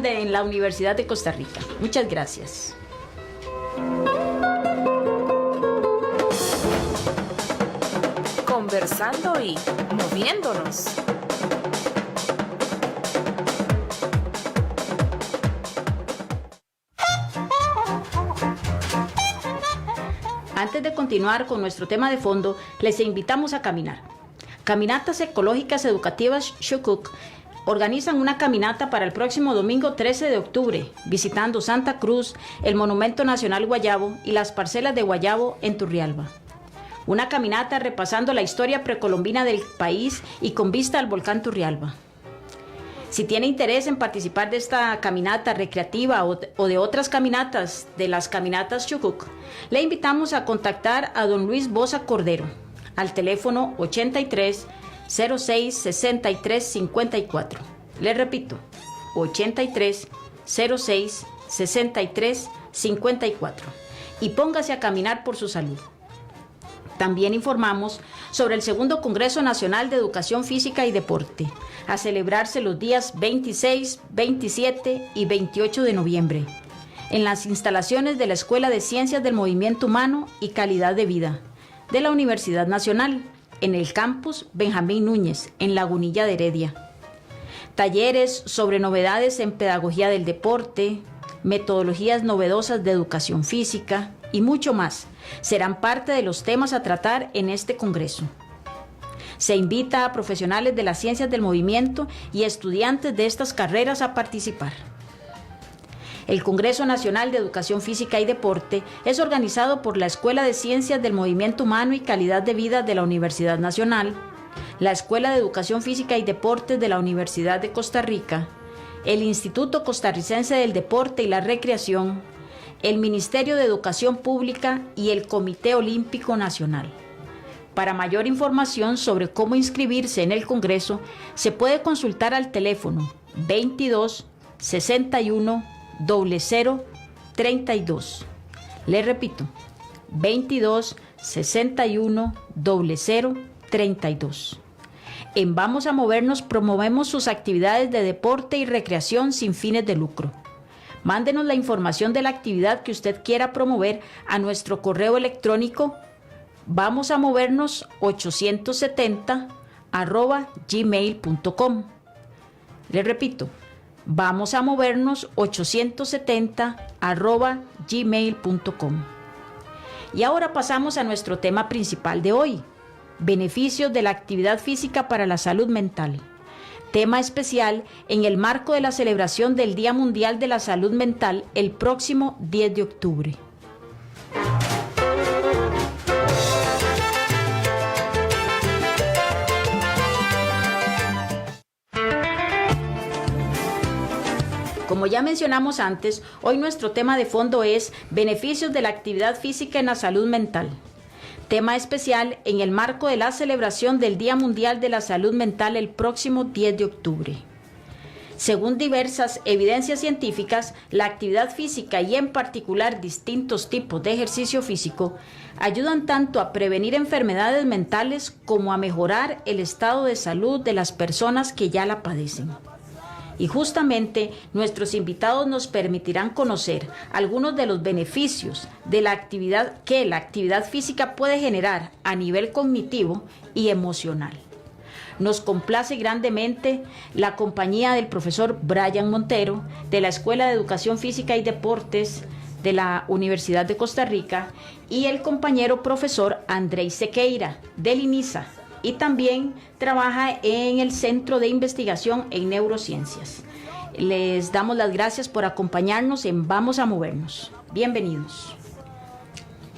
educación en la Universidad de Costa Rica. Muchas gracias. Conversando y moviéndonos. Antes de continuar con nuestro tema de fondo, les invitamos a caminar. Caminatas Ecológicas Educativas Xukuk organizan una caminata para el próximo domingo 13 de octubre, visitando Santa Cruz, el Monumento Nacional Guayabo y las parcelas de Guayabo en Turrialba. Una caminata repasando la historia precolombina del país y con vista al volcán Turrialba. Si tiene interés en participar de esta caminata recreativa o de otras caminatas de las caminatas Xukuk, le invitamos a contactar a don Luis Boza Cordero al teléfono 83 06 63 54. Le repito, 83 06 63 54. Y póngase a caminar por su salud. También informamos sobre el segundo Congreso Nacional de Educación Física y Deporte, a celebrarse los días 26, 27 y 28 de noviembre, en las instalaciones de la Escuela de Ciencias del Movimiento Humano y Calidad de Vida de la Universidad Nacional, en el campus Benjamín Núñez, en Lagunilla de Heredia. Talleres sobre novedades en pedagogía del deporte, metodologías novedosas de educación física y mucho más serán parte de los temas a tratar en este congreso. Se invita a profesionales de las ciencias del movimiento y estudiantes de estas carreras a participar. El Congreso Nacional de Educación Física y Deporte es organizado por la Escuela de Ciencias del Movimiento Humano y Calidad de Vida de la Universidad Nacional, la Escuela de Educación Física y Deportes de la Universidad de Costa Rica, el Instituto Costarricense del Deporte y la Recreación, el Ministerio de Educación Pública y el Comité Olímpico Nacional. Para mayor información sobre cómo inscribirse en el Congreso, se puede consultar al teléfono 22 61 00 32. Le repito, 22 61 00 32. En Vamos a Movernos promovemos sus actividades de deporte y recreación sin fines de lucro. Mándenos la información de la actividad que usted quiera promover a nuestro correo electrónico vamosamovernos870@gmail.com. Le repito, vamosamovernos870@gmail.com. Y ahora pasamos a nuestro tema principal de hoy: beneficios de la actividad física para la salud mental. Tema especial en el marco de la celebración del Día Mundial de la Salud Mental el próximo 10 de octubre. Como ya mencionamos antes, hoy nuestro tema de fondo es beneficios de la actividad física en la salud mental. Tema especial en el marco de la celebración del Día Mundial de la Salud Mental el próximo 10 de octubre. Según diversas evidencias científicas, la actividad física y en particular distintos tipos de ejercicio físico ayudan tanto a prevenir enfermedades mentales como a mejorar el estado de salud de las personas que ya la padecen. Y justamente nuestros invitados nos permitirán conocer algunos de los beneficios de la actividad que la actividad física puede generar a nivel cognitivo y emocional. Nos complace grandemente la compañía del profesor Brian Montero, de la Escuela de Educación Física y Deportes de la Universidad de Costa Rica, y el compañero profesor Andrei Sequeira, del INISA, y también trabaja en el Centro de Investigación en Neurociencias. Les damos las gracias por acompañarnos en Vamos a Movernos. Bienvenidos.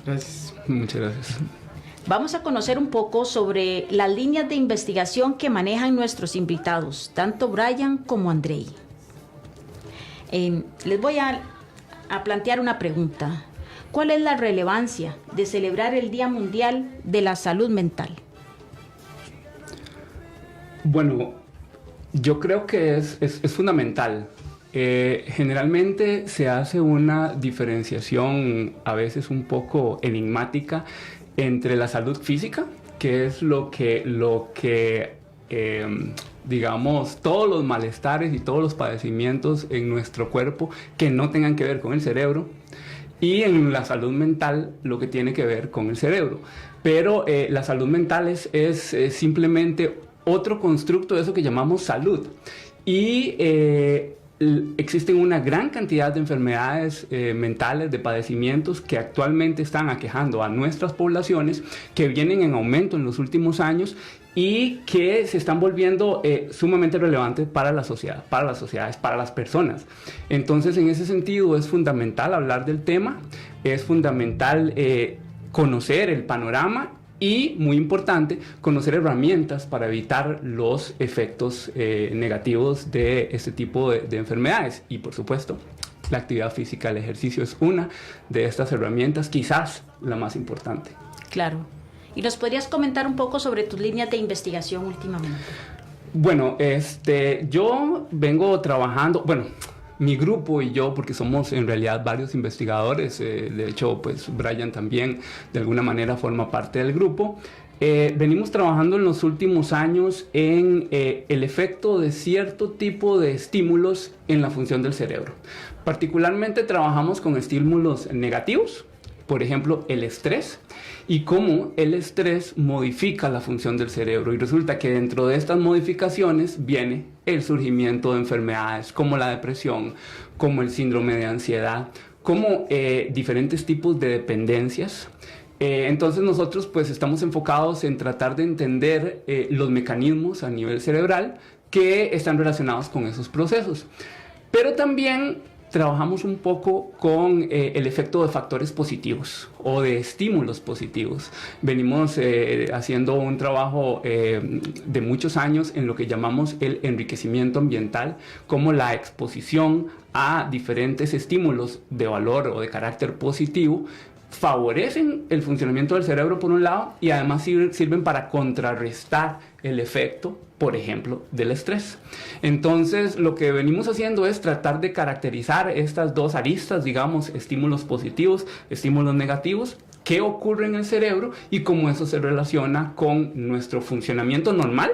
Gracias, muchas gracias. Vamos a conocer un poco sobre las líneas de investigación que manejan nuestros invitados, tanto Brian como Andrei. Les voy a plantear una pregunta. ¿Cuál es la relevancia de celebrar el Día Mundial de la Salud Mental? Bueno, yo creo que es fundamental. Generalmente se hace una diferenciación a veces un poco enigmática entre la salud física, que es lo que digamos, todos los malestares y todos los padecimientos en nuestro cuerpo que no tengan que ver con el cerebro, y en la salud mental lo que tiene que ver con el cerebro. Pero la salud mental es simplemente otro constructo de eso que llamamos salud. Y existen una gran cantidad de enfermedades mentales, de padecimientos que actualmente están aquejando a nuestras poblaciones, que vienen en aumento en los últimos años y que se están volviendo sumamente relevantes para la sociedad, para las sociedades, para las personas. Entonces, en ese sentido, es fundamental hablar del tema, es fundamental conocer el panorama y, muy importante, conocer herramientas para evitar los efectos negativos de este tipo de enfermedades. Y, por supuesto, la actividad física, el ejercicio es una de estas herramientas, quizás la más importante. Claro. ¿Y nos podrías comentar un poco sobre tus líneas de investigación últimamente? Bueno, yo vengo trabajando, mi grupo y yo, porque somos en realidad varios investigadores, de hecho, pues Brian también de alguna manera forma parte del grupo. Venimos trabajando en los últimos años en el efecto de cierto tipo de estímulos en la función del cerebro. Particularmente trabajamos con estímulos negativos, por ejemplo, el estrés, y cómo el estrés modifica la función del cerebro. Y resulta que dentro de estas modificaciones viene el surgimiento de enfermedades como la depresión, como el síndrome de ansiedad, como diferentes tipos de dependencias. Entonces nosotros pues estamos enfocados en tratar de entender los mecanismos a nivel cerebral que están relacionados con esos procesos. Pero también trabajamos un poco con el efecto de factores positivos o de estímulos positivos. Venimos haciendo un trabajo de muchos años en lo que llamamos el enriquecimiento ambiental, como la exposición a diferentes estímulos de valor o de carácter positivo favorecen el funcionamiento del cerebro por un lado y además sirven para contrarrestar el efecto, por ejemplo, del estrés. Entonces, lo que venimos haciendo es tratar de caracterizar estas dos aristas, digamos, estímulos positivos, estímulos negativos, qué ocurre en el cerebro y cómo eso se relaciona con nuestro funcionamiento normal,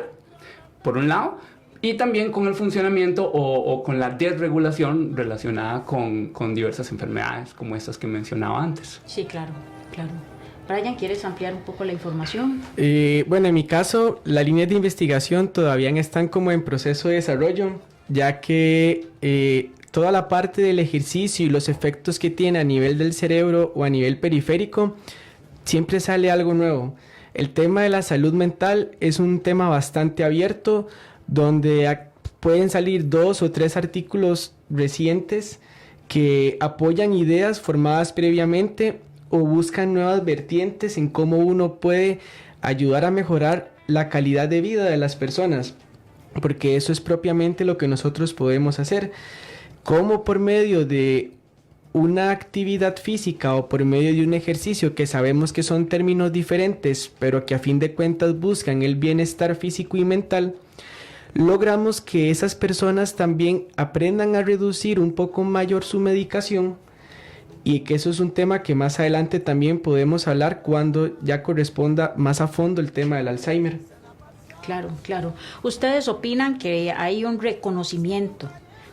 por un lado, y también con el funcionamiento o con la desregulación relacionada con diversas enfermedades como estas que mencionaba antes. Sí, claro, claro. Brian, ¿quieres ampliar un poco la información? Bueno, en mi caso, las líneas de investigación todavía están como en proceso de desarrollo, ya que toda la parte del ejercicio y los efectos que tiene a nivel del cerebro o a nivel periférico, siempre sale algo nuevo. El tema de la salud mental es un tema bastante abierto, donde pueden salir 2 o 3 artículos recientes que apoyan ideas formadas previamente o buscan nuevas vertientes en cómo uno puede ayudar a mejorar la calidad de vida de las personas, porque eso es propiamente lo que nosotros podemos hacer, como por medio de una actividad física o por medio de un ejercicio, que sabemos que son términos diferentes, pero que a fin de cuentas buscan el bienestar físico y mental, logramos que esas personas también aprendan a reducir un poco mayor su medicación, y que eso es un tema que más adelante también podemos hablar cuando ya corresponda más a fondo el tema del Alzheimer. Claro, claro. ¿Ustedes opinan que hay un reconocimiento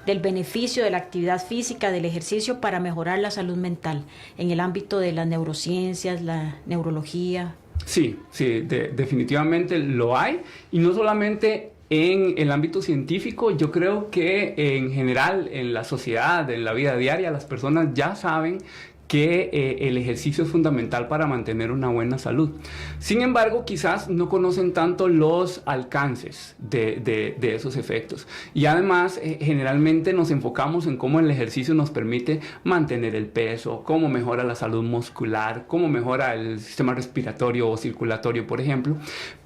del beneficio de la actividad física, del ejercicio para mejorar la salud mental en el ámbito de las neurociencias, la neurología? Sí, definitivamente lo hay, y no solamente en el ámbito científico. Yo creo que en general en la sociedad, en la vida diaria, las personas ya saben que el ejercicio es fundamental para mantener una buena salud. Sin embargo, quizás no conocen tanto los alcances de esos efectos. Y además, generalmente nos enfocamos en cómo el ejercicio nos permite mantener el peso, cómo mejora la salud muscular, cómo mejora el sistema respiratorio o circulatorio, por ejemplo.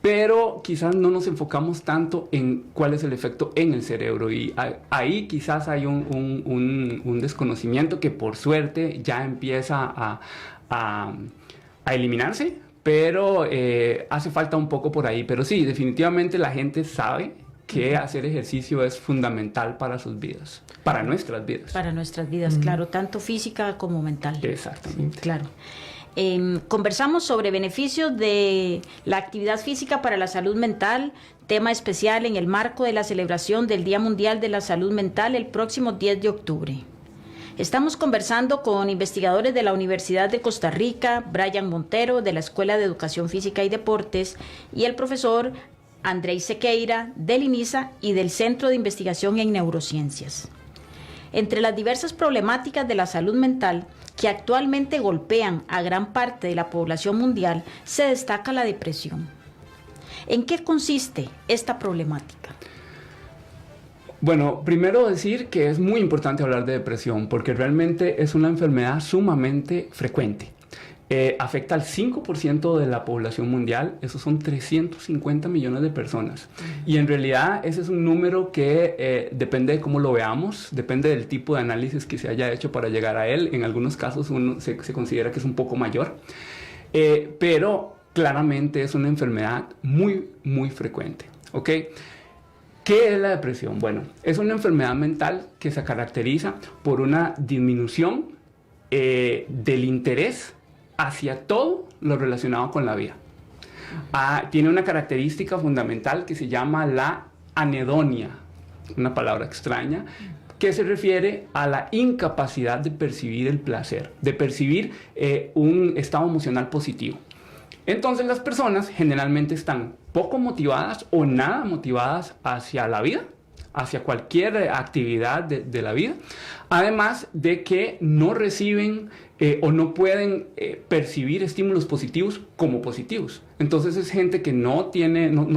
Pero quizás no nos enfocamos tanto en cuál es el efecto en el cerebro. Y ahí quizás hay un desconocimiento que por suerte ya empieza a eliminarse, pero hace falta un poco por ahí. Pero sí, definitivamente la gente sabe que hacer ejercicio es fundamental para sus vidas, para nuestras vidas. Para nuestras vidas, claro, tanto física como mental. Exactamente. Claro. Conversamos sobre beneficios de la actividad física para la salud mental, tema especial en el marco de la celebración del Día Mundial de la Salud Mental el próximo 10 de octubre. Estamos conversando con investigadores de la Universidad de Costa Rica, Brian Montero, de la Escuela de Educación Física y Deportes, y el profesor Andrei Sequeira, del INISA y del Centro de Investigación en Neurociencias. Entre las diversas problemáticas de la salud mental que actualmente golpean a gran parte de la población mundial, se destaca la depresión. ¿En qué consiste esta problemática? Bueno, primero decir que es muy importante hablar de depresión porque realmente es una enfermedad sumamente frecuente. Afecta al 5% de la población mundial, esos son 350 millones de personas. Y en realidad ese es un número que depende de cómo lo veamos, depende del tipo de análisis que se haya hecho para llegar a él. En algunos casos se considera que es un poco mayor, pero claramente es una enfermedad muy, muy frecuente. ¿Ok? ¿Qué es la depresión? Bueno, es una enfermedad mental que se caracteriza por una disminución del interés hacia todo lo relacionado con la vida. Tiene una característica fundamental que se llama la anedonia, una palabra extraña, que se refiere a la incapacidad de percibir el placer, de percibir un estado emocional positivo. Entonces las personas generalmente están poco motivadas o nada motivadas hacia la vida, hacia cualquier actividad de la vida, además de que no reciben o no pueden percibir estímulos positivos como positivos. Entonces es gente que no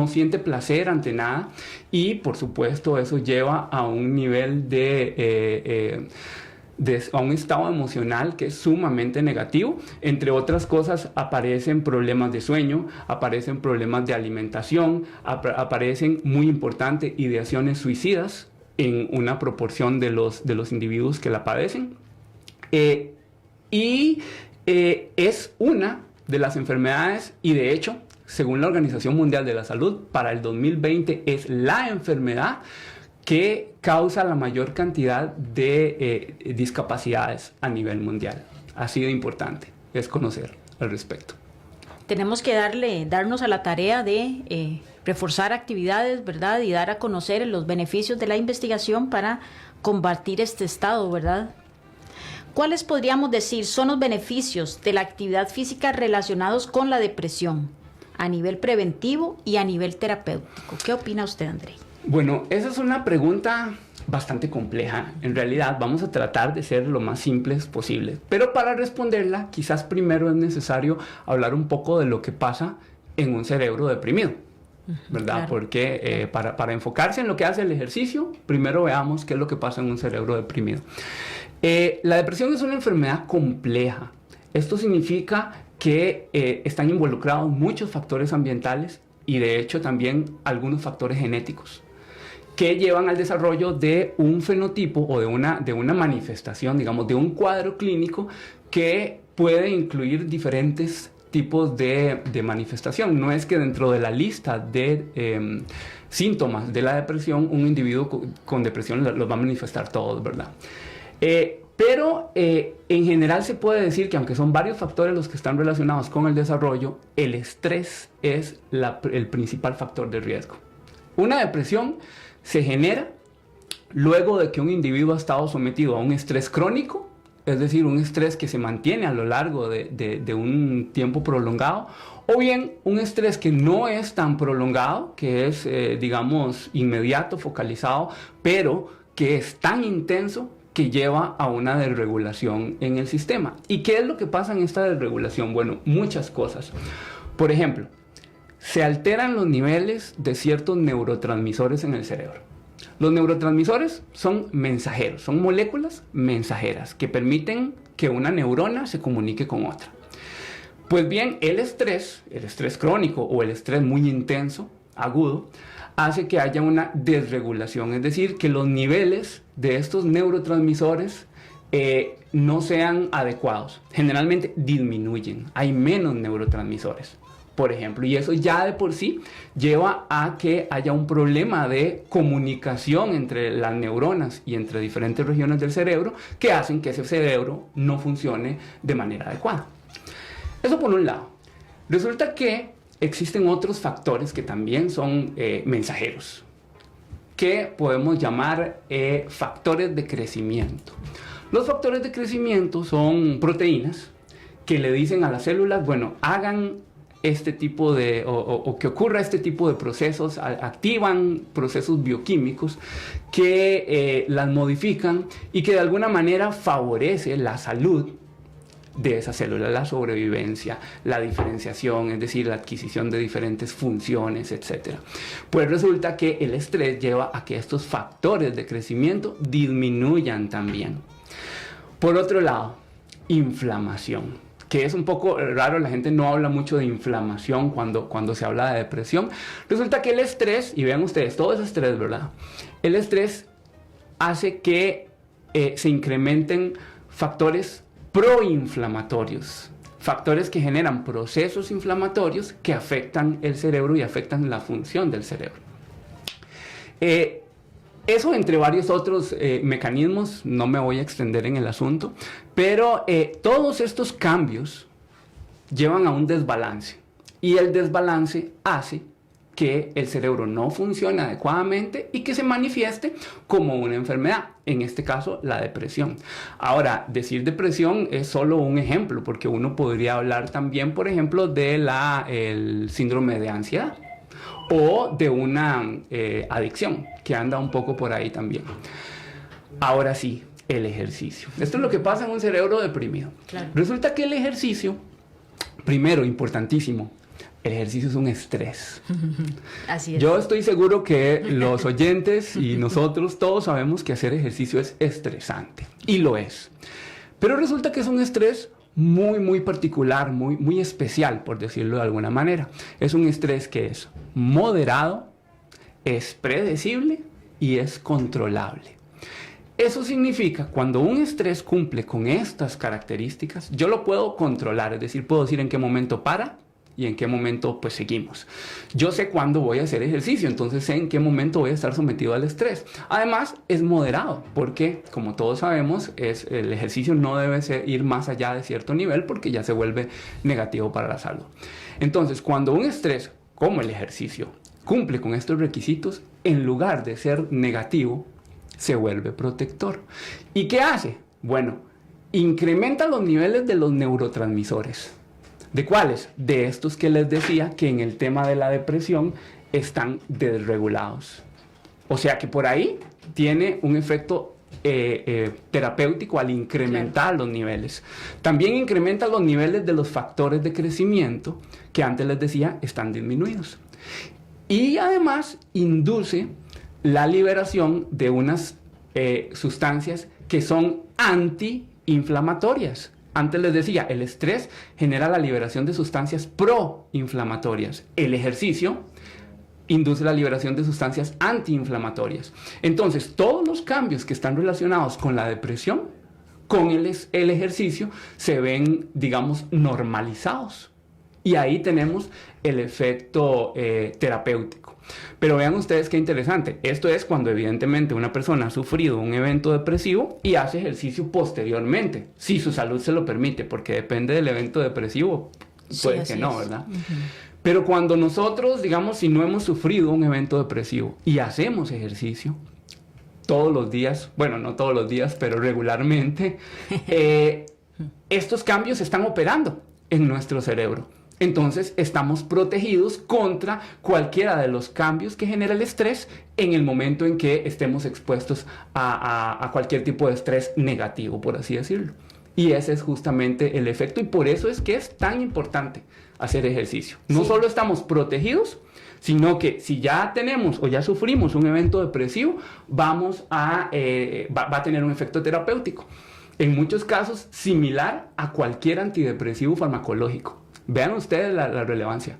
siente placer ante nada y por supuesto eso lleva a un nivel a un estado emocional que es sumamente negativo. Entre otras cosas, aparecen problemas de sueño, aparecen problemas de alimentación, aparecen, muy importante, ideaciones suicidas en una proporción de los individuos que la padecen. Es una de las enfermedades y de hecho, según la Organización Mundial de la Salud, para el 2020 es la enfermedad que causa la mayor cantidad de discapacidades a nivel mundial. Así de importante es conocer al respecto. Tenemos que darnos a la tarea de reforzar actividades, ¿verdad? Y dar a conocer los beneficios de la investigación para combatir este estado, ¿verdad? ¿Cuáles podríamos decir son los beneficios de la actividad física relacionados con la depresión a nivel preventivo y a nivel terapéutico? ¿Qué opina usted, Andrei? Bueno, esa es una pregunta bastante compleja. En realidad vamos a tratar de ser lo más simples posible. Pero para responderla, quizás primero es necesario hablar un poco de lo que pasa en un cerebro deprimido, ¿verdad? Claro. Porque para enfocarse en lo que hace el ejercicio, primero veamos qué es lo que pasa en un cerebro deprimido. La depresión es una enfermedad compleja. Esto significa que están involucrados muchos factores ambientales y de hecho también algunos factores genéticos que llevan al desarrollo de un fenotipo o de una manifestación, digamos, de un cuadro clínico que puede incluir diferentes tipos de manifestación. No es que dentro de la lista de síntomas de la depresión, un individuo con depresión los va a manifestar todos, ¿verdad? Pero en general se puede decir que aunque son varios factores los que están relacionados con el desarrollo, el estrés es el principal factor de riesgo. Una depresión se genera luego de que un individuo ha estado sometido a un estrés crónico, es decir, un estrés que se mantiene a lo largo de un tiempo prolongado, o bien un estrés que no es tan prolongado, que es, digamos, inmediato, focalizado, pero que es tan intenso que lleva a una desregulación en el sistema. ¿Y qué es lo que pasa en esta desregulación? Bueno, muchas cosas. Por ejemplo, se alteran los niveles de ciertos neurotransmisores en el cerebro. Los neurotransmisores son mensajeros, son moléculas mensajeras que permiten que una neurona se comunique con otra. Pues bien, el estrés crónico o el estrés muy intenso, agudo, hace que haya una desregulación, es decir, que los niveles de estos neurotransmisores no sean adecuados. Generalmente disminuyen, hay menos neurotransmisores, por ejemplo, y eso ya de por sí lleva a que haya un problema de comunicación entre las neuronas y entre diferentes regiones del cerebro que hacen que ese cerebro no funcione de manera adecuada. Eso por un lado. Resulta que existen otros factores que también son mensajeros, que podemos llamar factores de crecimiento. Los factores de crecimiento son proteínas que le dicen a las células, bueno, hagan este tipo de, o que ocurra este tipo de procesos, activan procesos bioquímicos que las modifican y que de alguna manera favorece la salud de esa célula, la sobrevivencia, la diferenciación, es decir, la adquisición de diferentes funciones, etc. Pues resulta que el estrés lleva a que estos factores de crecimiento disminuyan también. Por otro lado, inflamación, que es un poco raro, la gente no habla mucho de inflamación cuando se habla de depresión. Resulta que el estrés, y vean ustedes, todo es estrés, ¿verdad? El estrés hace que se incrementen factores proinflamatorios, factores que generan procesos inflamatorios que afectan el cerebro y afectan la función del cerebro. Eso entre varios otros mecanismos, no me voy a extender en el asunto, pero todos estos cambios llevan a un desbalance y el desbalance hace que el cerebro no funcione adecuadamente y que se manifieste como una enfermedad, en este caso la depresión. Ahora, decir depresión es solo un ejemplo, porque uno podría hablar también, por ejemplo, el síndrome de ansiedad o de una adicción que anda un poco por ahí también. Ahora sí, el ejercicio. Esto es lo que pasa en un cerebro deprimido. Claro. Resulta que el ejercicio, primero, importantísimo, el ejercicio es un estrés. Así es. Yo estoy seguro que los oyentes y nosotros todos sabemos que hacer ejercicio es estresante. Y lo es. Pero resulta que es un estrés muy, muy particular, muy, muy especial, por decirlo de alguna manera. Es un estrés que es moderado, es predecible y es controlable. Eso significa, cuando un estrés cumple con estas características, yo lo puedo controlar, es decir, puedo decir en qué momento para y en qué momento pues seguimos. Yo sé cuándo voy a hacer ejercicio, entonces sé en qué momento voy a estar sometido al estrés. Además, es moderado, porque como todos sabemos, el ejercicio no debe ir más allá de cierto nivel porque ya se vuelve negativo para la salud. Entonces, cuando un estrés, como el ejercicio, cumple con estos requisitos, en lugar de ser negativo, se vuelve protector. ¿Y qué hace? Bueno, incrementa los niveles de los neurotransmisores. ¿De cuáles? De estos que les decía que en el tema de la depresión están desregulados. O sea que por ahí tiene un efecto terapéutico al incrementar los niveles. También incrementa los niveles de los factores de crecimiento que antes les decía están disminuidos. Y además induce la liberación de unas sustancias que son antiinflamatorias. Antes les decía, el estrés genera la liberación de sustancias proinflamatorias. El ejercicio induce la liberación de sustancias antiinflamatorias. Entonces, todos los cambios que están relacionados con la depresión, con el ejercicio, se ven, digamos, normalizados. Y ahí tenemos el efecto terapéutico. Pero vean ustedes qué interesante. Esto es cuando evidentemente una persona ha sufrido un evento depresivo y hace ejercicio posteriormente, si su salud se lo permite, porque depende del evento depresivo, puede que no, ¿verdad? Pero cuando nosotros, digamos, si no hemos sufrido un evento depresivo y hacemos ejercicio todos los días, bueno, no todos los días, pero regularmente, estos cambios están operando en nuestro cerebro. Entonces estamos protegidos contra cualquiera de los cambios que genera el estrés en el momento en que estemos expuestos a cualquier tipo de estrés negativo, por así decirlo. Y ese es justamente el efecto, y por eso es que es tan importante hacer ejercicio. No solo estamos protegidos, sino que si ya tenemos o ya sufrimos un evento depresivo, va a tener un efecto terapéutico. En muchos casos similar a cualquier antidepresivo farmacológico. Vean ustedes la relevancia.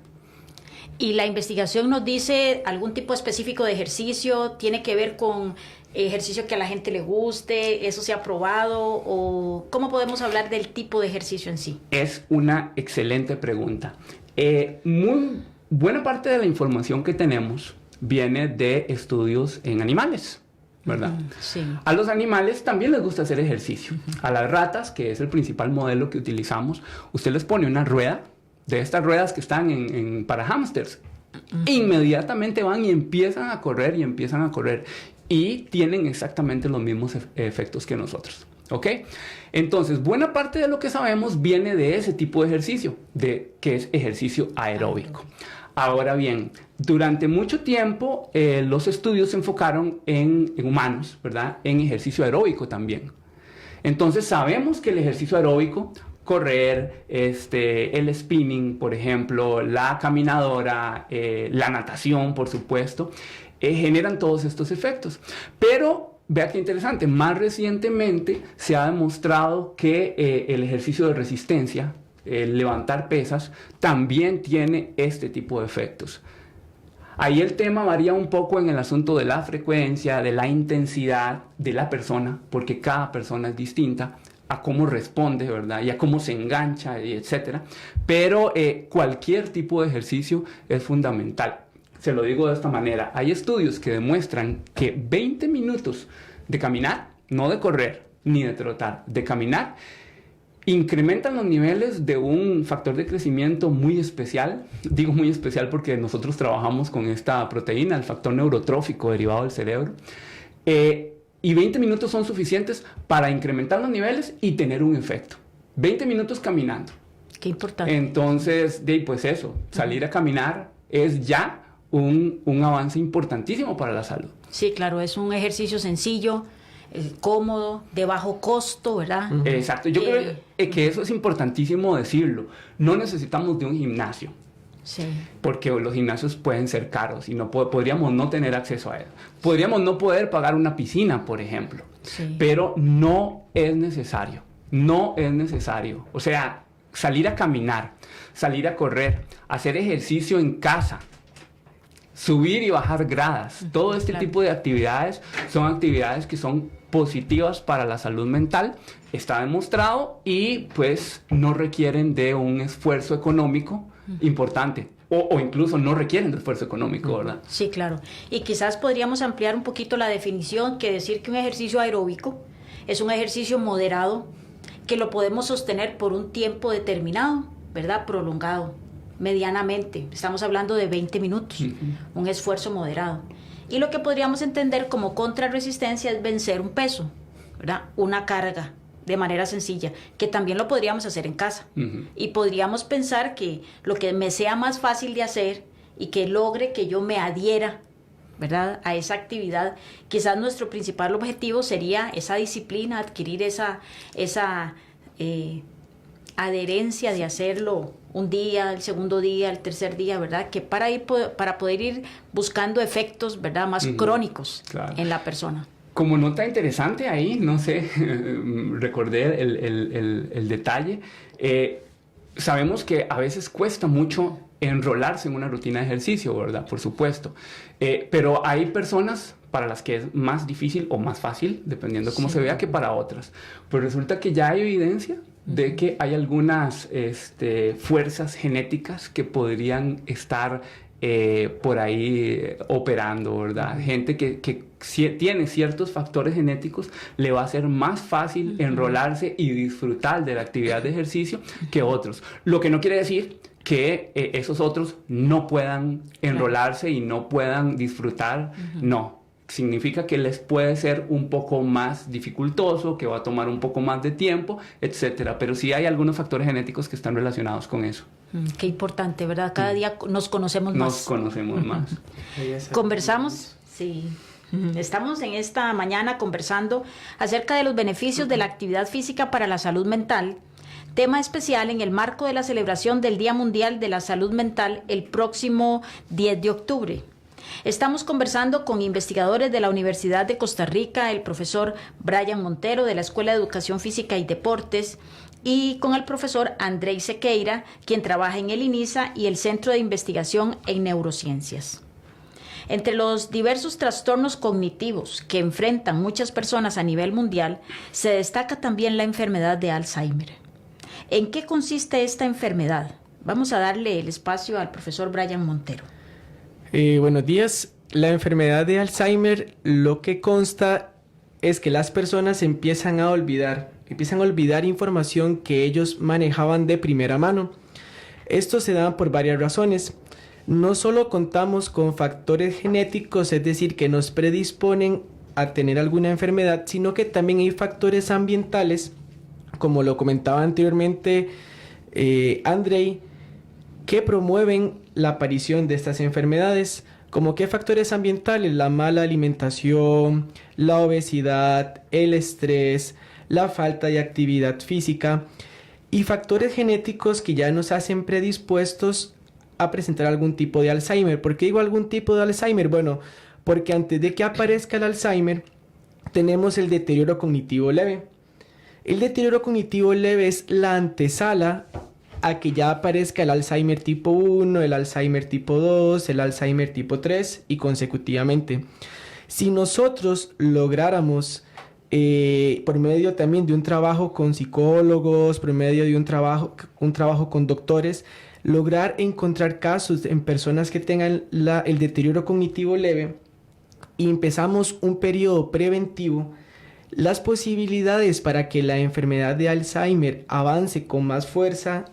¿Y la investigación nos dice algún tipo específico de ejercicio? ¿Tiene que ver con ejercicio que a la gente le guste? ¿Eso se ha probado? ¿O cómo podemos hablar del tipo de ejercicio en sí? Es una excelente pregunta. Muy buena parte de la información que tenemos viene de estudios en animales. ¿verdad? Sí. A los animales también les gusta hacer ejercicio. A las ratas, que es el principal modelo que utilizamos, usted les pone una rueda, de estas ruedas que están para hámsters. Inmediatamente van y empiezan a correr y empiezan a correr. Y tienen exactamente los mismos efectos que nosotros. ¿Ok? Entonces, buena parte de lo que sabemos viene de ese tipo de ejercicio, que es ejercicio aeróbico. Ahora bien, durante mucho tiempo los estudios se enfocaron en humanos, ¿verdad? En ejercicio aeróbico también. Entonces sabemos que el ejercicio aeróbico, correr, el spinning, por ejemplo, la caminadora, la natación, por supuesto, generan todos estos efectos. Pero vea qué interesante, más recientemente se ha demostrado que el ejercicio de resistencia, el levantar pesas, también tiene este tipo de efectos. Ahí el tema varía un poco en el asunto de la frecuencia, de la intensidad de la persona, porque cada persona es distinta a cómo responde, ¿verdad? Y a cómo se engancha, etc. Pero cualquier tipo de ejercicio es fundamental. Se lo digo de esta manera. Hay estudios que demuestran que 20 minutos de caminar, no de correr ni de trotar, de caminar, incrementan los niveles de un factor de crecimiento muy especial. Digo muy especial porque nosotros trabajamos con esta proteína, el factor neurotrófico derivado del cerebro. Y 20 minutos son suficientes para incrementar los niveles y tener un efecto. 20 minutos caminando. Qué importante. Entonces, pues eso, salir a caminar es ya un avance importantísimo para la salud. Sí, claro, es un ejercicio sencillo, cómodo, de bajo costo, ¿verdad? Exacto, yo creo que eso es importantísimo decirlo. No necesitamos de un gimnasio. Sí. Porque los gimnasios pueden ser caros y no podríamos no tener acceso a él. Podríamos no poder pagar una piscina, por ejemplo. Sí. Pero no es necesario. No es necesario. O sea, salir a caminar, salir a correr, hacer ejercicio en casa, subir y bajar gradas. Todo este tipo de actividades son actividades que son positivas para la salud mental. Está demostrado y pues no requieren de un esfuerzo económico importante. O incluso no requieren de esfuerzo económico, ¿verdad? Sí, claro. Y quizás podríamos ampliar un poquito la definición, que decir que un ejercicio aeróbico es un ejercicio moderado que lo podemos sostener por un tiempo determinado, ¿verdad? Prolongado, medianamente. Estamos hablando de 20 minutos, un esfuerzo moderado. Y lo que podríamos entender como contrarresistencia es vencer un peso, ¿verdad? Una carga, de manera sencilla, que también lo podríamos hacer en casa. Y podríamos pensar que lo que me sea más fácil de hacer y que logre que yo me adhiera, ¿verdad?, a esa actividad, quizás nuestro principal objetivo sería esa disciplina, adquirir esa adherencia de hacerlo un día, el segundo día, el tercer día, ¿verdad?, que para poder ir buscando efectos, ¿verdad?, más crónicos en la persona. Como nota interesante ahí, no sé, recordé el detalle, sabemos que a veces cuesta mucho enrolarse en una rutina de ejercicio, ¿verdad? Por supuesto. Pero hay personas para las que es más difícil o más fácil, dependiendo cómo se vea, que para otras. Pues resulta que ya hay evidencia de que hay algunas fuerzas genéticas que podrían estar por ahí operando, ¿verdad? Gente que si tiene ciertos factores genéticos, le va a ser más fácil enrolarse y disfrutar de la actividad de ejercicio que otros. Lo que no quiere decir que esos otros no puedan enrolarse y no puedan disfrutar. No. Significa que les puede ser un poco más dificultoso, que va a tomar un poco más de tiempo, etcétera. Pero sí hay algunos factores genéticos que están relacionados con eso. Qué importante, ¿verdad? Cada día nos conocemos más. Nos conocemos más. Conversamos, sí. Estamos en esta mañana conversando acerca de los beneficios de la actividad física para la salud mental, tema especial en el marco de la celebración del Día Mundial de la Salud Mental el próximo 10 de octubre. Estamos conversando con investigadores de la Universidad de Costa Rica, el profesor Brian Montero de la Escuela de Educación Física y Deportes, y con el profesor Andrei Sequeira, quien trabaja en el INISA y el Centro de Investigación en Neurociencias. Entre los diversos trastornos cognitivos que enfrentan muchas personas a nivel mundial, se destaca también la enfermedad de Alzheimer. ¿En qué consiste esta enfermedad? Vamos a darle el espacio al profesor Brian Montero. Buenos días. la enfermedad de Alzheimer lo que consta es que las personas empiezan a olvidar información que ellos manejaban de primera mano. Esto se da por varias razones. No solo contamos con factores genéticos, es decir, que nos predisponen a tener alguna enfermedad, sino que también hay factores ambientales, como lo comentaba anteriormente Andrei, que promueven la aparición de estas enfermedades. ¿Como qué factores ambientales? La mala alimentación, la obesidad, el estrés, la falta de actividad física y factores genéticos que ya nos hacen predispuestos a presentar algún tipo de Alzheimer. ¿Por qué digo algún tipo de Alzheimer? Bueno, porque antes de que aparezca el Alzheimer tenemos el deterioro cognitivo leve. El deterioro cognitivo leve es la antesala a que ya aparezca el Alzheimer tipo 1, el Alzheimer tipo 2, el Alzheimer tipo 3 y consecutivamente. Si nosotros lográramos, por medio también de un trabajo con psicólogos, por medio de un trabajo con doctores, lograr encontrar casos en personas que tengan el deterioro cognitivo leve y empezamos un periodo preventivo, las posibilidades para que la enfermedad de Alzheimer avance con más fuerza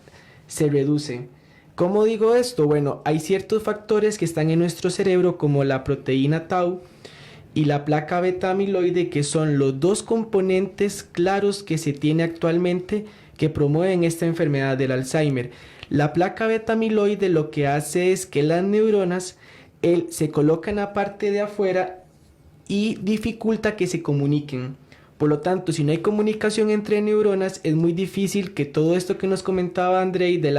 se reduce. ¿Cómo digo esto? Bueno, hay ciertos factores que están en nuestro cerebro como la proteína tau y la placa beta amiloide, que son los dos componentes claros que se tiene actualmente que promueven esta enfermedad del Alzheimer. La placa beta amiloide lo que hace es que las neuronas se colocan a la parte de afuera y dificulta que se comuniquen. Por lo tanto, si no hay comunicación entre neuronas, es muy difícil que todo esto que nos comentaba Andrei de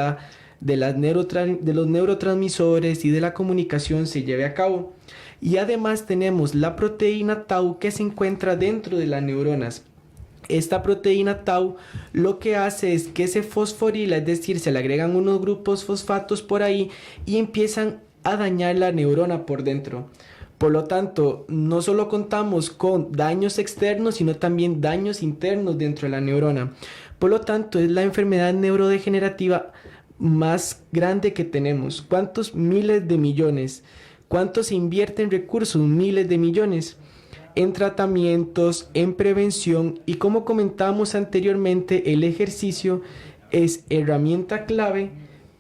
los neurotransmisores y de la comunicación se lleve a cabo. Y además tenemos la proteína tau que se encuentra dentro de las neuronas. Esta proteína tau lo que hace es que se fosforila, es decir, se le agregan unos grupos fosfatos por ahí y empiezan a dañar la neurona por dentro. Por lo tanto, no solo contamos con daños externos, sino también daños internos dentro de la neurona. Por lo tanto, es la enfermedad neurodegenerativa más grande que tenemos. ¿Cuántos miles de millones? ¿Cuánto se invierte en recursos? Miles de millones. En tratamientos, en prevención y, como comentábamos anteriormente, el ejercicio es herramienta clave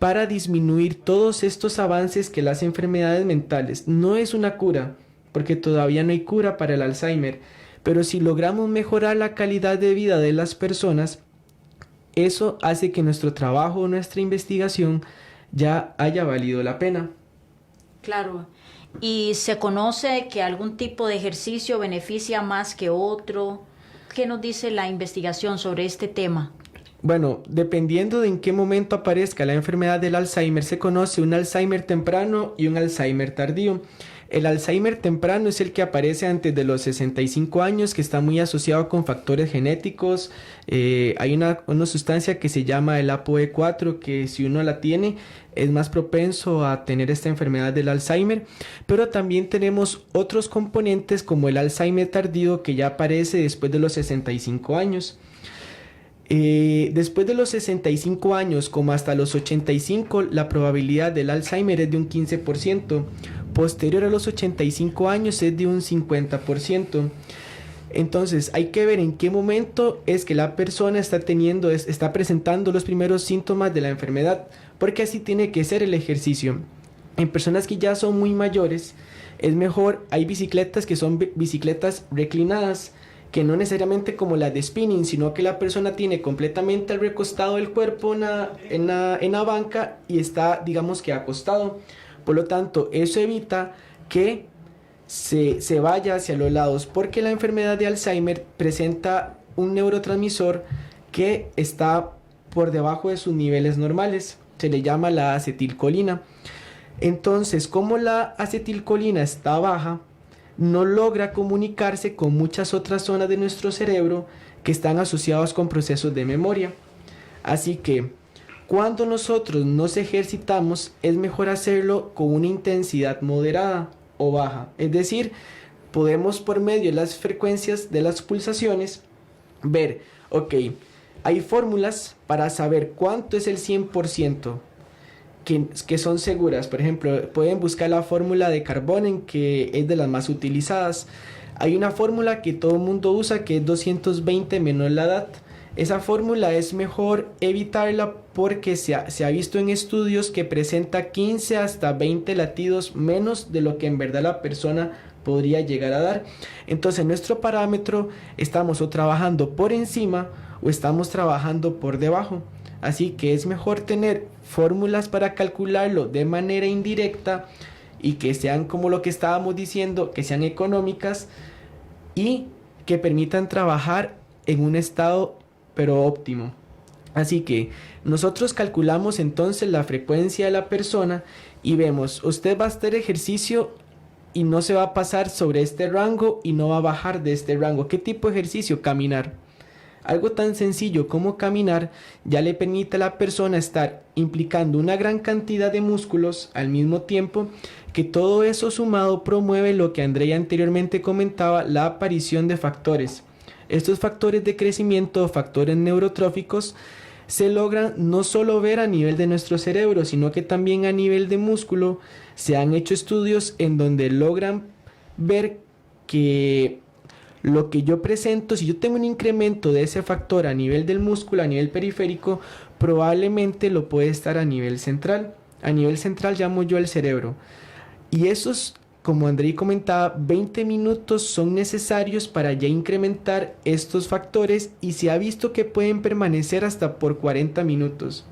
para disminuir todos estos avances que las enfermedades mentales. No es una cura, porque todavía no hay cura para el Alzheimer, pero si logramos mejorar la calidad de vida de las personas, eso hace que nuestro trabajo, nuestra investigación ya haya valido la pena. Claro. ¿Y se conoce que algún tipo de ejercicio beneficia más que otro? ¿Qué nos dice la investigación sobre este tema? Bueno, dependiendo de en qué momento aparezca la enfermedad del Alzheimer, se conoce un Alzheimer temprano y un Alzheimer tardío. El Alzheimer temprano es el que aparece antes de los 65 años, que está muy asociado con factores genéticos. Hay una sustancia que se llama el ApoE4, que si uno la tiene es más propenso a tener esta enfermedad del Alzheimer. Pero también tenemos otros componentes como el Alzheimer tardío, que ya aparece después de los 65 años. Después de los 65 años como hasta los 85, la probabilidad del Alzheimer es de un 15%. Posterior a los 85 años es de un 50%. Entonces hay que ver en qué momento es que la persona está presentando los primeros síntomas de la enfermedad, porque así tiene que ser el ejercicio. En personas que ya son muy mayores, es mejor, hay bicicletas que son bicicletas reclinadas, que no necesariamente como la de spinning, sino que la persona tiene completamente recostado el cuerpo en la banca y está, digamos que acostado. Por lo tanto, eso evita que se vaya hacia los lados, porque la enfermedad de Alzheimer presenta un neurotransmisor que está por debajo de sus niveles normales. Se le llama la acetilcolina. Entonces, como la acetilcolina está baja, no logra comunicarse con muchas otras zonas de nuestro cerebro que están asociados con procesos de memoria. Así que cuando nosotros nos ejercitamos es mejor hacerlo con una intensidad moderada o baja. Es decir, podemos por medio de las frecuencias de las pulsaciones ver, ok, hay fórmulas para saber cuánto es el 100%. que son seguras. Por ejemplo, pueden buscar la fórmula de Carbonen, que es de las más utilizadas. Hay una fórmula que todo el mundo usa, que es 220 menos la edad. Esa fórmula es mejor evitarla porque se ha visto en estudios que presenta 15 hasta 20 latidos menos de lo que en verdad la persona podría llegar a dar. Entonces, nuestro parámetro, estamos o trabajando por encima o estamos trabajando por debajo. Así que es mejor tener fórmulas para calcularlo de manera indirecta y que sean, como lo que estábamos diciendo, que sean económicas y que permitan trabajar en un estado pero óptimo. Así que nosotros calculamos entonces la frecuencia de la persona y vemos, usted va a hacer ejercicio y no se va a pasar sobre este rango y no va a bajar de este rango. ¿Qué tipo de ejercicio? Caminar. Algo tan sencillo como caminar ya le permite a la persona estar implicando una gran cantidad de músculos al mismo tiempo, que todo eso sumado promueve lo que Andrea anteriormente comentaba, la aparición de factores. Estos factores de crecimiento, factores neurotróficos, se logran no solo ver a nivel de nuestro cerebro, sino que también a nivel de músculo. Se han hecho estudios en donde logran ver que lo que yo presento, si yo tengo un incremento de ese factor a nivel del músculo, a nivel periférico, probablemente lo puede estar a nivel central. A nivel central llamo yo el cerebro. Y esos, como Andrei comentaba, 20 minutos son necesarios para ya incrementar estos factores y se ha visto que pueden permanecer hasta por 40 minutos.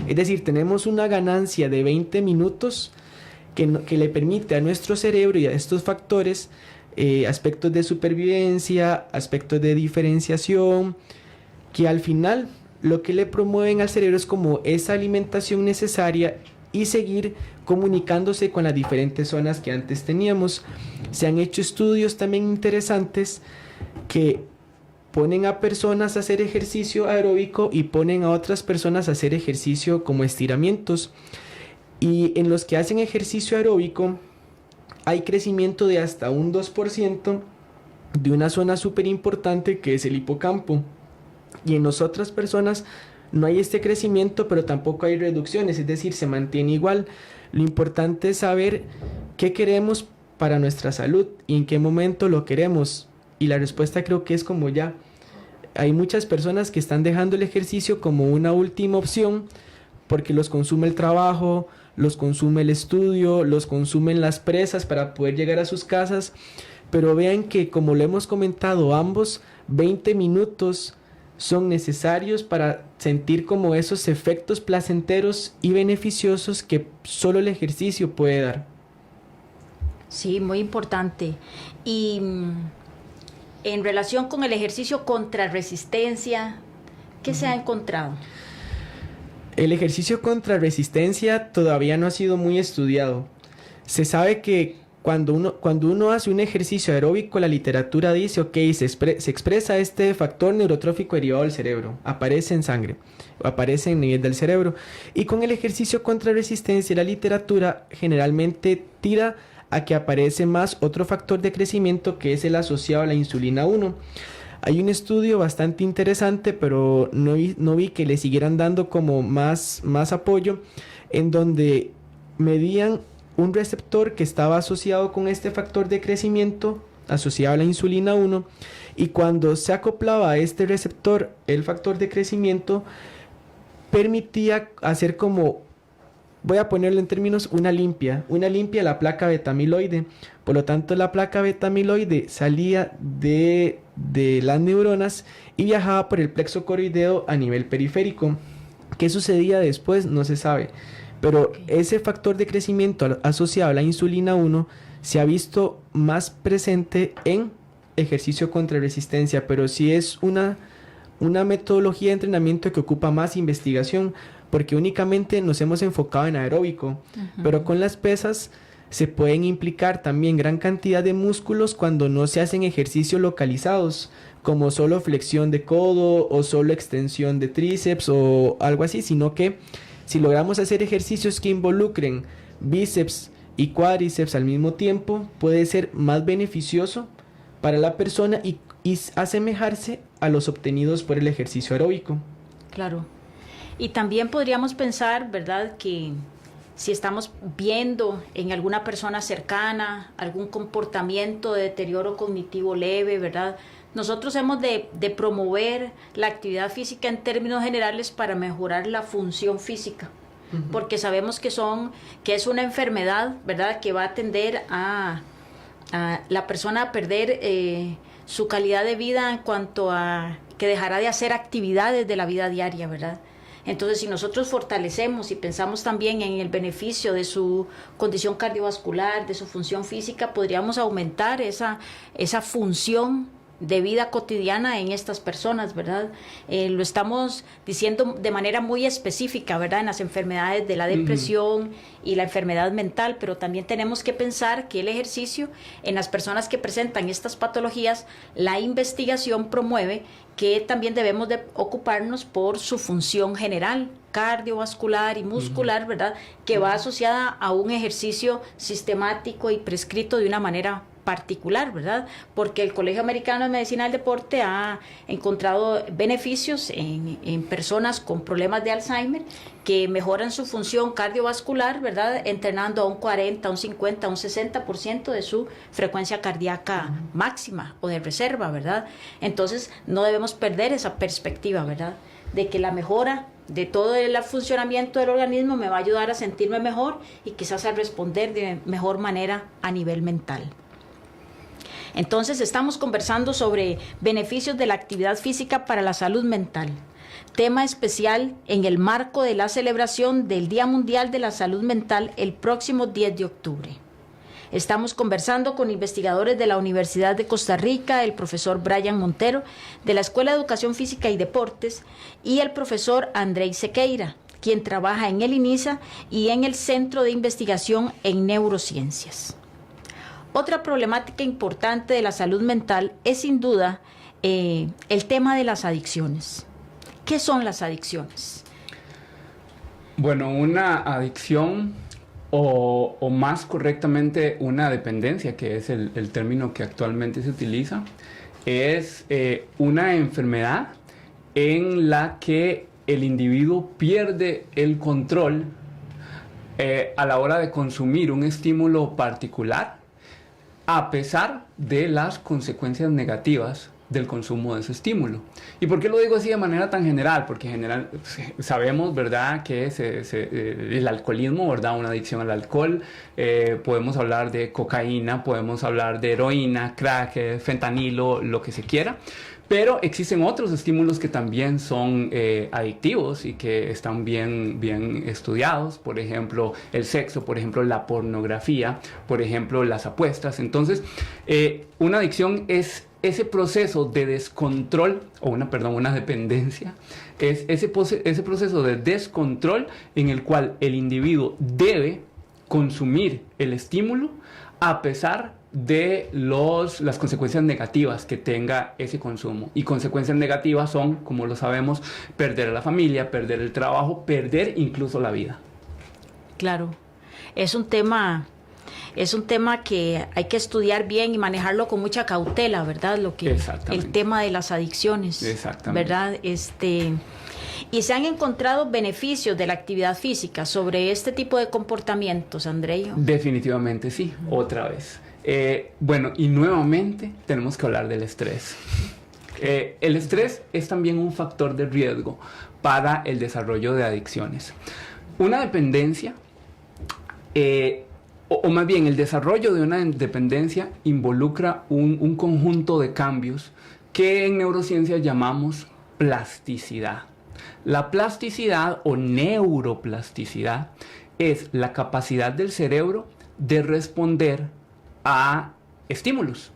Es decir, tenemos una ganancia de 20 minutos que le permite a nuestro cerebro y a estos factores aspectos de supervivencia, aspectos de diferenciación, que al final lo que le promueven al cerebro es como esa alimentación necesaria y seguir comunicándose con las diferentes zonas que antes teníamos. Se han hecho estudios también interesantes que ponen a personas a hacer ejercicio aeróbico y ponen a otras personas a hacer ejercicio como estiramientos. Y en los que hacen ejercicio aeróbico hay crecimiento de hasta un 2% de una zona súper importante que es el hipocampo. Y en las otras personas no hay este crecimiento, pero tampoco hay reducciones, es decir, se mantiene igual. Lo importante es saber qué queremos para nuestra salud y en qué momento lo queremos. Y la respuesta creo que es como ya. Hay muchas personas que están dejando el ejercicio como una última opción porque los consume el trabajo, los consume el estudio, los consumen las presas para poder llegar a sus casas, pero vean que, como lo hemos comentado ambos, 20 minutos son necesarios para sentir como esos efectos placenteros y beneficiosos que solo el ejercicio puede dar. Sí, muy importante. Y en relación con el ejercicio contra resistencia, ¿qué se ha encontrado? El ejercicio contra resistencia todavía no ha sido muy estudiado. Se sabe que cuando uno hace un ejercicio aeróbico, la literatura dice, ok, se expresa este factor neurotrófico derivado del cerebro, aparece en sangre, aparece en nivel del cerebro. Y con el ejercicio contra resistencia, la literatura generalmente tira a que aparece más otro factor de crecimiento que es el asociado a la insulina 1. Hay un estudio bastante interesante, pero no vi que le siguieran dando como más apoyo, en donde medían un receptor que estaba asociado con este factor de crecimiento, asociado a la insulina 1, y cuando se acoplaba a este receptor, el factor de crecimiento permitía hacer como, voy a ponerlo en términos, una limpia de la placa beta-amiloide. Por lo tanto, la placa beta-amiloide salía de las neuronas y viajaba por el plexo coroideo a nivel periférico. ¿Qué sucedía después? No se sabe. Pero ese factor de crecimiento asociado a la insulina 1 se ha visto más presente en ejercicio contra resistencia, pero sí es una metodología de entrenamiento que ocupa más investigación, porque únicamente nos hemos enfocado en aeróbico, pero con las pesas se pueden implicar también gran cantidad de músculos cuando no se hacen ejercicios localizados, como solo flexión de codo o solo extensión de tríceps o algo así, sino que si logramos hacer ejercicios que involucren bíceps y cuádriceps al mismo tiempo, puede ser más beneficioso para la persona y asemejarse a los obtenidos por el ejercicio aeróbico. Claro. Y también podríamos pensar, ¿verdad?, que si estamos viendo en alguna persona cercana algún comportamiento de deterioro cognitivo leve, ¿verdad?, nosotros hemos de promover la actividad física en términos generales para mejorar la función física, porque sabemos que es una enfermedad, ¿verdad?, que va a tender a la persona a perder su calidad de vida en cuanto a que dejará de hacer actividades de la vida diaria, ¿verdad? Entonces, si nosotros fortalecemos y pensamos también en el beneficio de su condición cardiovascular, de su función física, podríamos aumentar esa función de vida cotidiana en estas personas, ¿verdad? Lo estamos diciendo de manera muy específica, ¿verdad?, en las enfermedades de la depresión y la enfermedad mental, pero también tenemos que pensar que el ejercicio en las personas que presentan estas patologías, la investigación promueve que también debemos de ocuparnos por su función general, cardiovascular y muscular, ¿verdad?, que va asociada a un ejercicio sistemático y prescrito de una manera particular, ¿verdad? Porque el Colegio Americano de Medicina del Deporte ha encontrado beneficios en personas con problemas de Alzheimer que mejoran su función cardiovascular, ¿verdad?, entrenando a un 40, un 50, un 60% de su frecuencia cardíaca máxima o de reserva, ¿verdad? Entonces, no debemos perder esa perspectiva, ¿verdad?, de que la mejora de todo el funcionamiento del organismo me va a ayudar a sentirme mejor y quizás a responder de mejor manera a nivel mental. Entonces, estamos conversando sobre beneficios de la actividad física para la salud mental, tema especial en el marco de la celebración del Día Mundial de la Salud Mental el próximo 10 de octubre. Estamos conversando con investigadores de la Universidad de Costa Rica, el profesor Brian Montero, de la Escuela de Educación Física y Deportes, y el profesor Andrei Sequeira, quien trabaja en el INISA y en el Centro de Investigación en Neurociencias. Otra problemática importante de la salud mental es sin duda el tema de las adicciones. ¿Qué son las adicciones? Bueno, una adicción o más correctamente una dependencia, que es el término que actualmente se utiliza, es una enfermedad en la que el individuo pierde el control a la hora de consumir un estímulo particular, a pesar de las consecuencias negativas del consumo de ese estímulo. ¿Y por qué lo digo así de manera tan general? Porque en general sabemos, ¿verdad?, que el alcoholismo, ¿verdad?, una adicción al alcohol, podemos hablar de cocaína, podemos hablar de heroína, crack, fentanilo, lo que se quiera. Pero existen otros estímulos que también son adictivos y que están bien estudiados. Por ejemplo, el sexo, por ejemplo, la pornografía, por ejemplo, las apuestas. Entonces, una adicción es ese proceso de descontrol, una dependencia, es ese proceso de descontrol en el cual el individuo debe consumir el estímulo a pesar de las consecuencias negativas que tenga ese consumo. Y consecuencias negativas son, como lo sabemos, perder a la familia, perder el trabajo, perder incluso la vida. Claro, es un tema que hay que estudiar bien y manejarlo con mucha cautela, ¿verdad? El tema de las adicciones. Exactamente. ¿Verdad? Y se han encontrado beneficios de la actividad física sobre este tipo de comportamientos, Andrei. Definitivamente sí, otra vez. Bueno, y nuevamente tenemos que hablar del estrés. El estrés es también un factor de riesgo para el desarrollo de adicciones. Una dependencia, o más bien el desarrollo de una dependencia involucra un conjunto de cambios que en neurociencia llamamos plasticidad. La plasticidad o neuroplasticidad es la capacidad del cerebro de responder a estímulos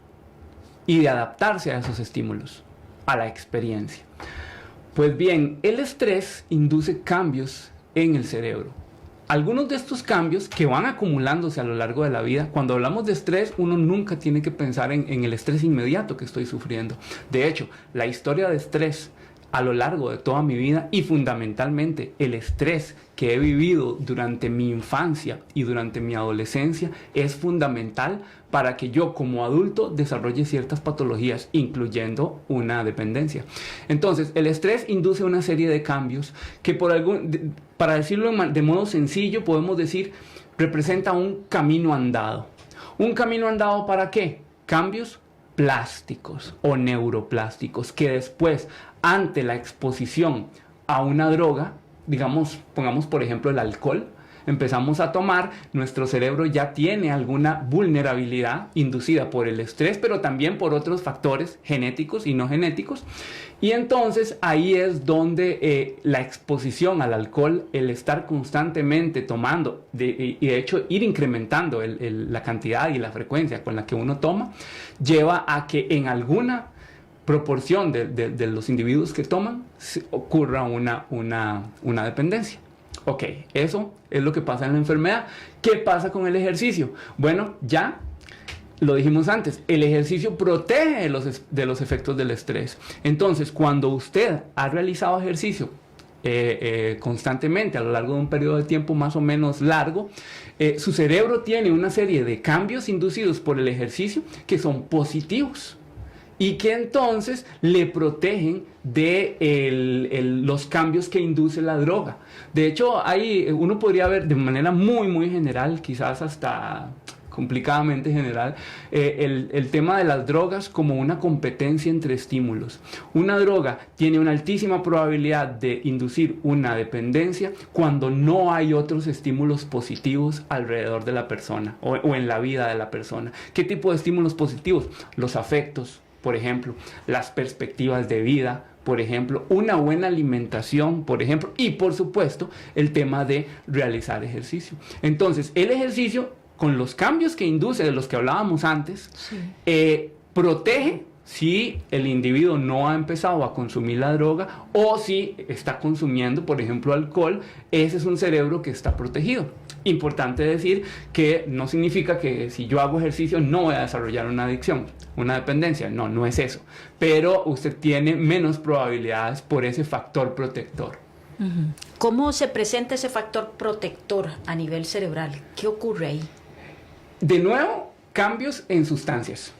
y de adaptarse a esos estímulos, a la experiencia. Pues bien, el estrés induce cambios en el cerebro. Algunos de estos cambios que van acumulándose a lo largo de la vida, cuando hablamos de estrés, uno nunca tiene que pensar en el estrés inmediato que estoy sufriendo. De hecho, la historia de estrés a lo largo de toda mi vida y fundamentalmente el estrés que he vivido durante mi infancia y durante mi adolescencia es fundamental para que yo como adulto desarrolle ciertas patologías, incluyendo una dependencia. Entonces, el estrés induce una serie de cambios que para decirlo de modo sencillo, podemos decir, representa un camino andado. ¿Un camino andado para qué? Cambios plásticos o neuroplásticos que después, ante la exposición a una droga, digamos, pongamos por ejemplo el alcohol, empezamos a tomar, nuestro cerebro ya tiene alguna vulnerabilidad inducida por el estrés, pero también por otros factores genéticos y no genéticos. Y entonces ahí es donde la exposición al alcohol, el estar constantemente tomando, y de hecho ir incrementando la cantidad y la frecuencia con la que uno toma, lleva a que en alguna proporción de los individuos que toman ocurra una dependencia. Ok, eso es lo que pasa en la enfermedad. ¿Qué pasa con el ejercicio? Bueno, ya lo dijimos antes, el ejercicio protege de los efectos del estrés. Entonces, cuando usted ha realizado ejercicio constantemente a lo largo de un periodo de tiempo más o menos largo, su cerebro tiene una serie de cambios inducidos por el ejercicio que son positivos y que entonces le protegen de los cambios que induce la droga. De hecho, uno podría ver de manera muy, muy general, quizás hasta complicadamente general, el tema de las drogas como una competencia entre estímulos. Una droga tiene una altísima probabilidad de inducir una dependencia cuando no hay otros estímulos positivos alrededor de la persona o en la vida de la persona. ¿Qué tipo de estímulos positivos? Los afectos, por ejemplo, las perspectivas de vida, por ejemplo, una buena alimentación, por ejemplo, y por supuesto el tema de realizar ejercicio. Entonces, el ejercicio, con los cambios que induce, de los que hablábamos antes, sí, protege si el individuo no ha empezado a consumir la droga o si está consumiendo, por ejemplo, alcohol. Ese es un cerebro que está protegido. Importante decir que no significa que si yo hago ejercicio no voy a desarrollar una adicción, una dependencia. No, no es eso. Pero usted tiene menos probabilidades por ese factor protector. ¿Cómo se presenta ese factor protector a nivel cerebral? ¿Qué ocurre ahí? De nuevo, cambios en sustancias.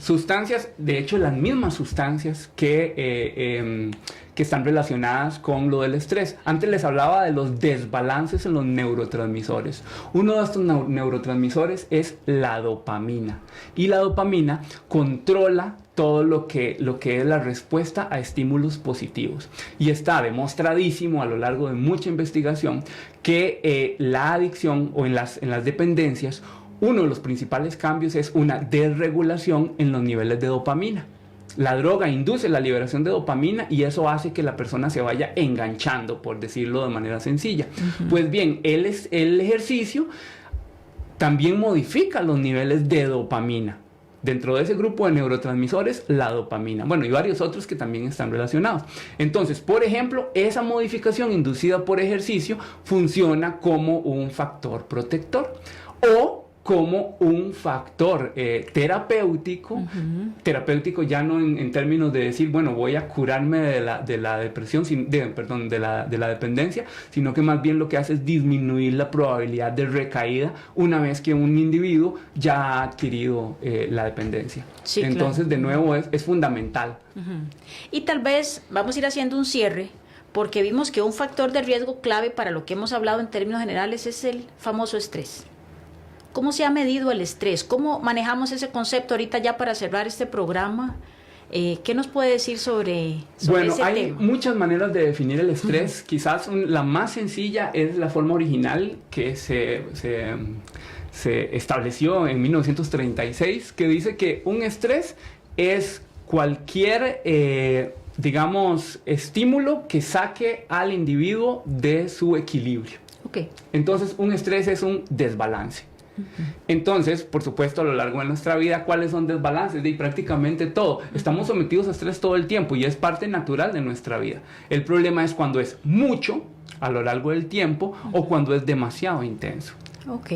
Sustancias, de hecho, las mismas sustancias que están relacionadas con lo del estrés. Antes les hablaba de los desbalances en los neurotransmisores. Uno de estos neurotransmisores es la dopamina. Y la dopamina controla todo lo que es la respuesta a estímulos positivos. Y está demostradísimo a lo largo de mucha investigación que la adicción o en las dependencias, uno de los principales cambios es una desregulación en los niveles de dopamina. La droga induce la liberación de dopamina y eso hace que la persona se vaya enganchando, por decirlo de manera sencilla. Pues bien, el ejercicio también modifica los niveles de dopamina. Dentro de ese grupo de neurotransmisores, la dopamina. Bueno, y varios otros que también están relacionados. Entonces, por ejemplo, esa modificación inducida por ejercicio funciona como un factor protector o como un factor terapéutico, terapéutico ya no en términos de decir, bueno, voy a curarme de la depresión, de la dependencia, sino que más bien lo que hace es disminuir la probabilidad de recaída una vez que un individuo ya ha adquirido la dependencia. Sí, entonces, claro, de nuevo, es fundamental. Y tal vez vamos a ir haciendo un cierre, porque vimos que un factor de riesgo clave para lo que hemos hablado en términos generales es el famoso estrés. ¿Cómo se ha medido el estrés? ¿Cómo manejamos ese concepto ahorita ya para cerrar este programa? ¿Qué nos puede decir sobre ese tema? Bueno, hay muchas maneras de definir el estrés. Quizás la más sencilla es la forma original que se estableció en 1936, que dice que un estrés es cualquier, digamos, estímulo que saque al individuo de su equilibrio. Okay. Entonces, un estrés es un desbalance. Entonces, por supuesto, a lo largo de nuestra vida, ¿cuáles son desbalances? De prácticamente todo. Estamos sometidos a estrés todo el tiempo y es parte natural de nuestra vida. El problema es cuando es mucho a lo largo del tiempo o cuando es demasiado intenso. Ok.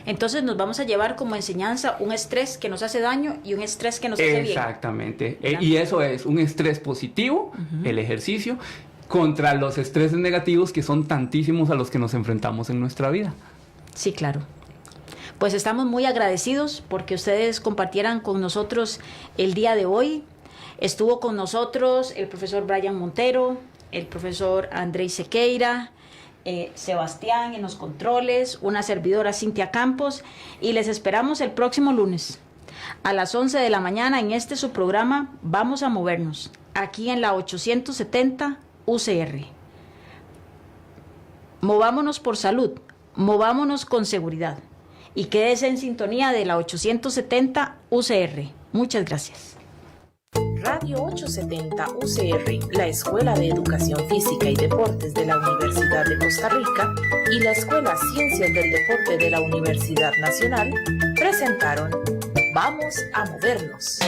Entonces nos vamos a llevar como enseñanza un estrés que nos hace daño y un estrés que nos hace bien. Exactamente. Y eso es un estrés positivo, el ejercicio, contra los estreses negativos que son tantísimos a los que nos enfrentamos en nuestra vida. Sí, claro. Pues estamos muy agradecidos porque ustedes compartieran con nosotros el día de hoy. Estuvo con nosotros el profesor Brian Montero, el profesor Andrei Sequeira, Sebastián en los controles, una servidora Cintia Campos, y les esperamos el próximo lunes a las 11 de la mañana en su programa Vamos a Movernos, aquí en la 870 UCR. Movámonos por salud, movámonos con seguridad, y quédese en sintonía de la 870 UCR. Muchas gracias. Radio 870 UCR, la Escuela de Educación Física y Deportes de la Universidad de Costa Rica y la Escuela Ciencias del Deporte de la Universidad Nacional presentaron Vamos a Movernos.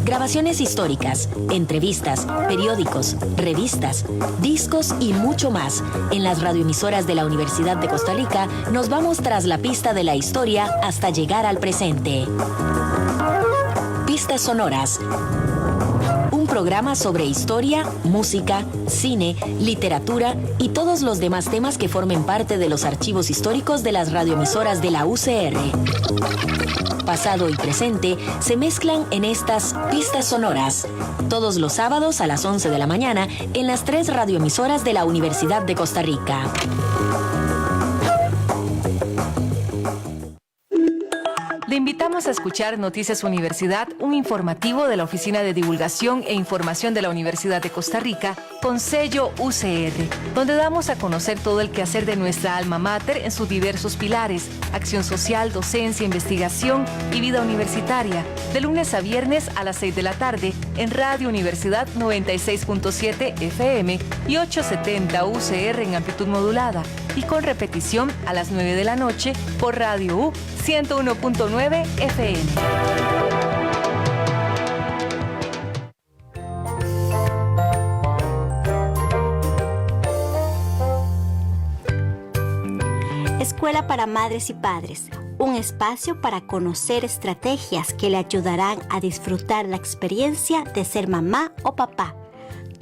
Grabaciones históricas, entrevistas, periódicos, revistas, discos y mucho más. En las radioemisoras de la Universidad de Costa Rica nos vamos tras la pista de la historia hasta llegar al presente. Pistas sonoras. Un programa sobre historia, música, cine, literatura y todos los demás temas que formen parte de los archivos históricos de las radioemisoras de la UCR. Pasado y presente se mezclan en estas pistas sonoras. Todos los sábados a las 11 de la mañana en las 3 radioemisoras de la Universidad de Costa Rica. Le invitamos a escuchar Noticias Universidad, un informativo de la Oficina de Divulgación e Información de la Universidad de Costa Rica, con sello UCR, donde damos a conocer todo el quehacer de nuestra alma mater en sus diversos pilares: acción social, docencia, investigación y vida universitaria, de lunes a viernes a las 6 de la tarde en Radio Universidad 96.7 FM y 870 UCR en amplitud modulada, y con repetición a las 9 de la noche por Radio U 101.9 FM. Escuela para Madres y Padres, un espacio para conocer estrategias que le ayudarán a disfrutar la experiencia de ser mamá o papá.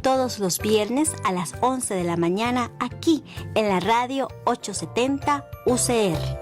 Todos los viernes a las 11 de la mañana aquí en la radio 870 UCR.